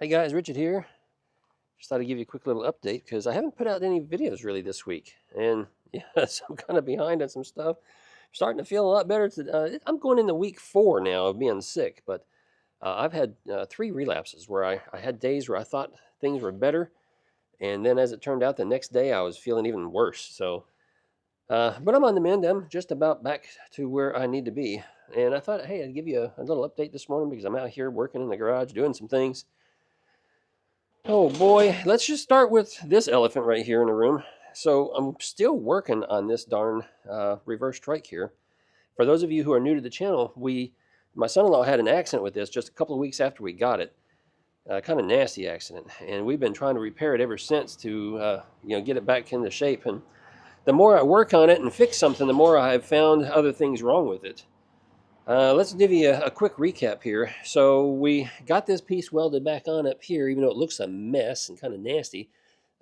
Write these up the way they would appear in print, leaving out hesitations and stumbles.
Hey guys, Richard here. Just thought I'd give you a quick little update because I haven't put out any videos really this week. And yeah, so I'm kind of behind on some stuff. Starting to feel a lot better. I'm going into week 4 now of being sick, but I've had 3 relapses where I had days where I thought things were better. And then as it turned out, the next day I was feeling even worse. But I'm on the mend. I'm just about back to where I need to be. And I thought, hey, I'd give you a little update this morning because I'm out here working in the garage doing some things. Oh boy, let's just start with this elephant right here in the room. So I'm still working on this darn reverse trike here. For those of you who are new to the channel, my son-in-law had an accident with this just a couple of weeks after we got it. Kind of nasty accident, and we've been trying to repair it ever since to get it back into shape. And the more I work on it and fix something, the more I've found other things wrong with it. Let's give you a quick recap here. So we got this piece welded back on up here, even though it looks a mess and kind of nasty.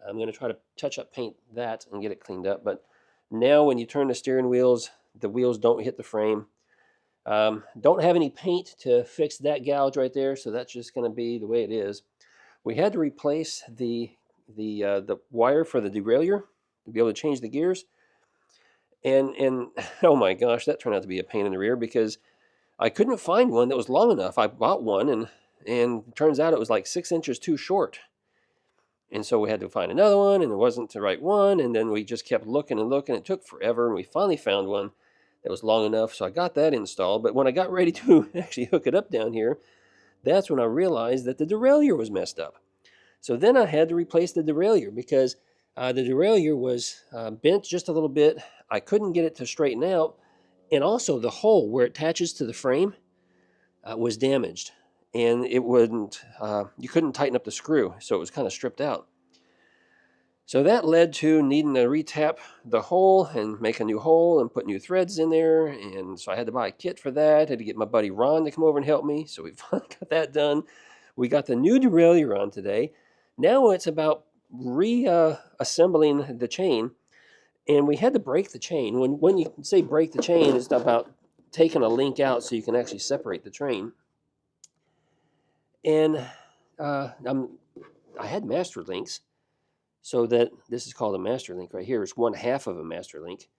I'm going to try to touch up paint that and get it cleaned up. But now when you turn the steering wheels, the wheels don't hit the frame. Don't have any paint to fix that gouge right there, so that's just going to be the way it is. We had to replace the wire for the derailleur to be able to change the gears. And oh my gosh, that turned out to be a pain in the rear because I couldn't find one that was long enough. I bought one, and it turns out it was like 6 inches too short. And so we had to find another one, and it wasn't the right one. And then we just kept looking and looking. It took forever, and we finally found one that was long enough. So I got that installed. But when I got ready to actually hook it up down here, that's when I realized that the derailleur was messed up. So then I had to replace the derailleur because the derailleur was bent just a little bit. I couldn't get it to straighten out. And also the hole where it attaches to the frame was damaged, and it wouldn't. You couldn't tighten up the screw, so it was kind of stripped out. So that led to needing to retap the hole and make a new hole and put new threads in there. And so I had to buy a kit for that. I had to get my buddy Ron to come over and help me. So we finally got that done. We got the new derailleur on today. Now it's about reassembling the chain. And we had to break the chain. When you say break the chain, it's about taking a link out so you can actually separate the train. And I had master links, so that this is called a master link right here. It's 1/2 of a master link.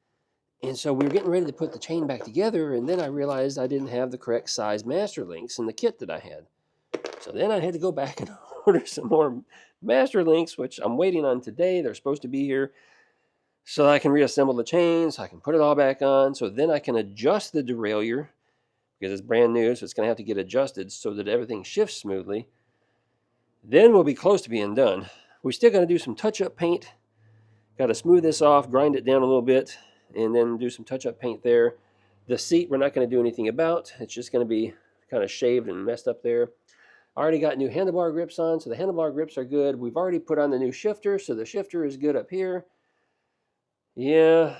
And so we were getting ready to put the chain back together, and then I realized I didn't have the correct size master links in the kit that I had. So then I had to go back and order some more master links, which I'm waiting on today. They're supposed to be here, so I can reassemble the chain, so I can put it all back on, so then I can adjust the derailleur, because it's brand new, so it's going to have to get adjusted so that everything shifts smoothly. Then we'll be close to being done. We still got to do some touch-up paint. Got to smooth this off, grind it down a little bit, and then do some touch-up paint there. The seat we're not going to do anything about. It's just going to be kind of shaved and messed up there. I already got new handlebar grips on, so the handlebar grips are good. We've already put on the new shifter, so the shifter is good up here. Yeah,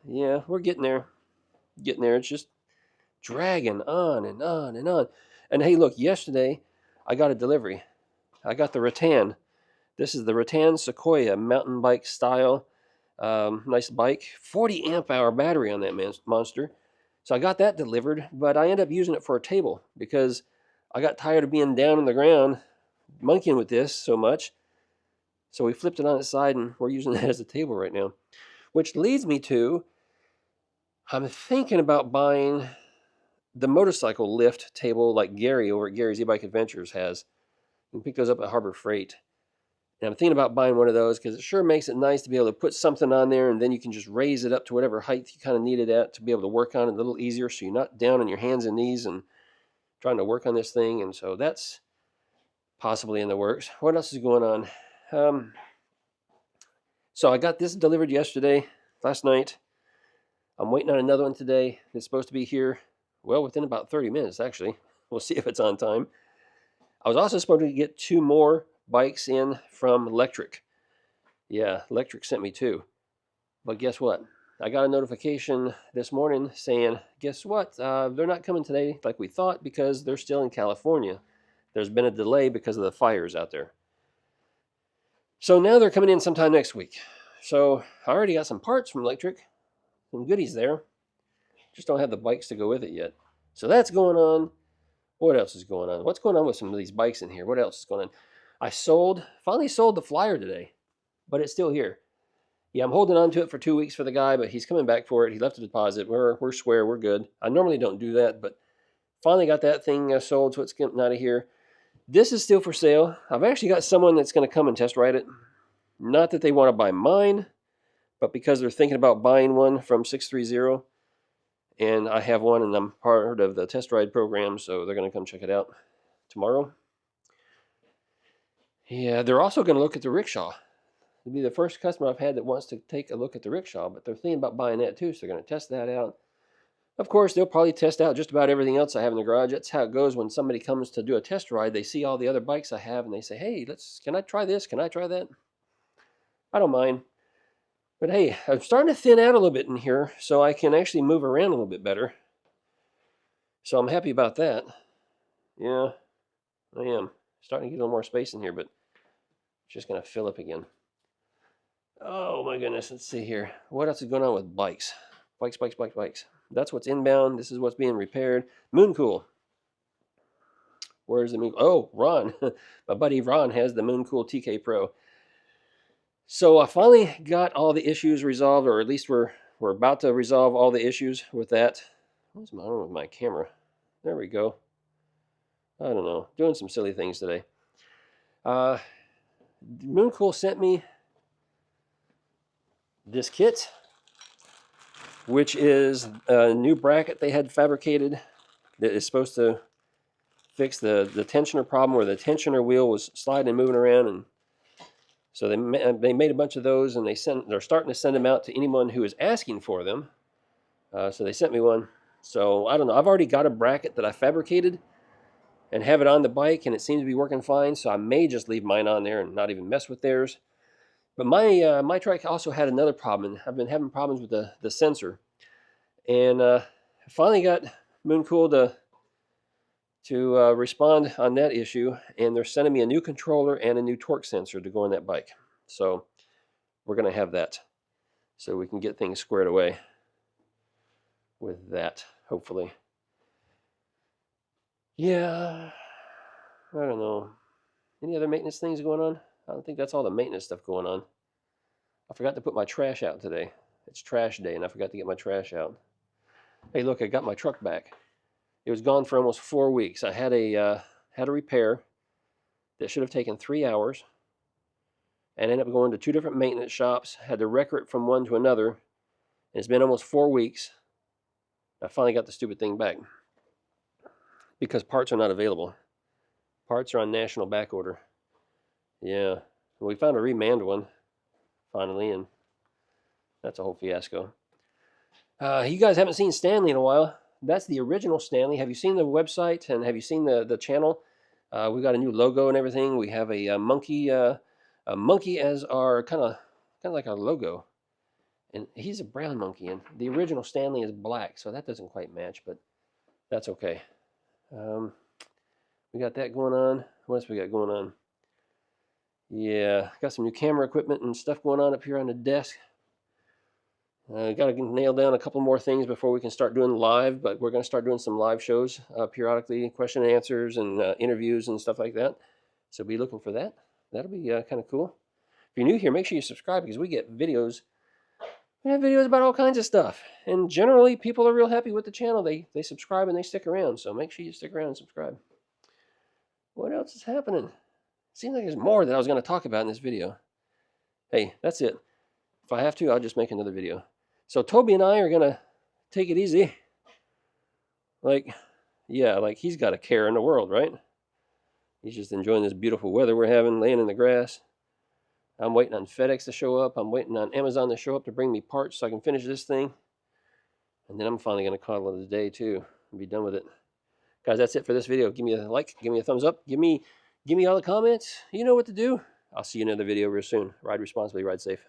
we're getting there. It's just dragging on and on and on. And hey, look, yesterday I got a delivery. I got the Rattan. This is the Rattan Sequoia mountain bike style. Nice bike. 40 amp hour battery on that monster. So I got that delivered, but I ended up using it for a table because I got tired of being down on the ground monkeying with this so much. So we flipped it on its side, and we're using it as a table right now. Which leads me to, I'm thinking about buying the motorcycle lift table like Gary over at Gary's eBike Adventures has. You can pick those up at Harbor Freight. And I'm thinking about buying one of those because it sure makes it nice to be able to put something on there, and then you can just raise it up to whatever height you kind of need it at to be able to work on it a little easier, so you're not down on your hands and knees and trying to work on this thing. And so that's possibly in the works. What else is going on? So I got this delivered last night. I'm waiting on another one today. It's supposed to be here, well, within about 30 minutes, actually. We'll see if it's on time. I was also supposed to get 2 more bikes in from Electric. Yeah, Electric sent me 2. But guess what? I got a notification this morning saying, guess what? They're not coming today like we thought because they're still in California. There's been a delay because of the fires out there. So now they're coming in sometime next week. So I already got some parts from Electric, some goodies there. Just don't have the bikes to go with it yet. So that's going on. What else is going on? What's going on with some of these bikes in here? What else is going on? I finally sold the Flyer today, but it's still here. Yeah, I'm holding on to it for 2 weeks for the guy, but he's coming back for it. He left a deposit. We're square. We're good. I normally don't do that, but finally got that thing sold, so it's getting out of here. This is still for sale. I've actually got someone that's going to come and test ride it. Not that they want to buy mine, but because they're thinking about buying one from 630. And I have one, and I'm part of the test ride program, so they're going to come check it out tomorrow. Yeah, they're also going to look at the Rickshaw. It'll be the first customer I've had that wants to take a look at the Rickshaw, but they're thinking about buying that too, so they're going to test that out. Of course, they'll probably test out just about everything else I have in the garage. That's how it goes when somebody comes to do a test ride. They see all the other bikes I have, and they say, hey, can I try this? Can I try that? I don't mind. But hey, I'm starting to thin out a little bit in here, so I can actually move around a little bit better. So I'm happy about that. Yeah, I am. Starting to get a little more space in here, but it's just going to fill up again. Oh my goodness, let's see here. What else is going on with bikes? Bikes. That's what's inbound. This is what's being repaired. Mooncool. Where's the Mooncool? Oh, Ron. My buddy Ron has the Mooncool TK Pro. So I finally got all the issues resolved, or at least we're about to resolve all the issues with that. What's going on with my camera? There we go. I don't know. Doing some silly things today. Mooncool sent me this kit, which is a new bracket they had fabricated that is supposed to fix the tensioner problem where the tensioner wheel was sliding and moving around. And so they made a bunch of those, and they're starting to send them out to anyone who is asking for them. So they sent me one. So I don't know. I've already got a bracket that I fabricated and have it on the bike, and it seems to be working fine. So I may just leave mine on there and not even mess with theirs. But my trike also had another problem. I've been having problems with the sensor, and I finally got Mooncool to respond on that issue, and they're sending me a new controller and a new torque sensor to go on that bike. So we're going to have that, so we can get things squared away with that, hopefully. Yeah, I don't know. Any other maintenance things going on? I don't think that's all the maintenance stuff going on. I forgot to put my trash out today. It's trash day, and I forgot to get my trash out. Hey, look, I got my truck back. It was gone for almost 4 weeks. I had a repair that should have taken 3 hours, and ended up going to 2 different maintenance shops. Had to wreck it from one to another, and it's been almost 4 weeks. I finally got the stupid thing back because parts are not available. Parts are on national back order. Yeah, we found a remanned one finally, and that's a whole fiasco. You guys haven't seen Stanley in a while. That's the original Stanley. Have you seen the website, and have you seen the channel? We got a new logo and everything. We have a monkey as our kind of like our logo, and he's a brown monkey, and the original Stanley is black, so that doesn't quite match, but that's okay. We got that going on. What else we got going on? Yeah, got some new camera equipment and stuff going on up here on the desk. Got to nail down a couple more things before we can start doing live, but we're going to start doing some live shows periodically, question and answers and interviews and stuff like that. So be looking for that. That'll be kind of cool. If you're new here, make sure you subscribe because we get videos. We have videos about all kinds of stuff. And generally, people are real happy with the channel. They subscribe and they stick around. So make sure you stick around and subscribe. What else is happening? Seems like there's more that I was going to talk about in this video. Hey, that's it. If I have to, I'll just make another video. So Toby and I are going to take it easy. Like he's got a care in the world, right? He's just enjoying this beautiful weather we're having, laying in the grass. I'm waiting on FedEx to show up. I'm waiting on Amazon to show up to bring me parts so I can finish this thing. And then I'm finally going to call it a day too and be done with it. Guys, that's it for this video. Give me a like, give me a thumbs up, give me all the comments. You know what to do. I'll see you in another video real soon. Ride responsibly, ride safe.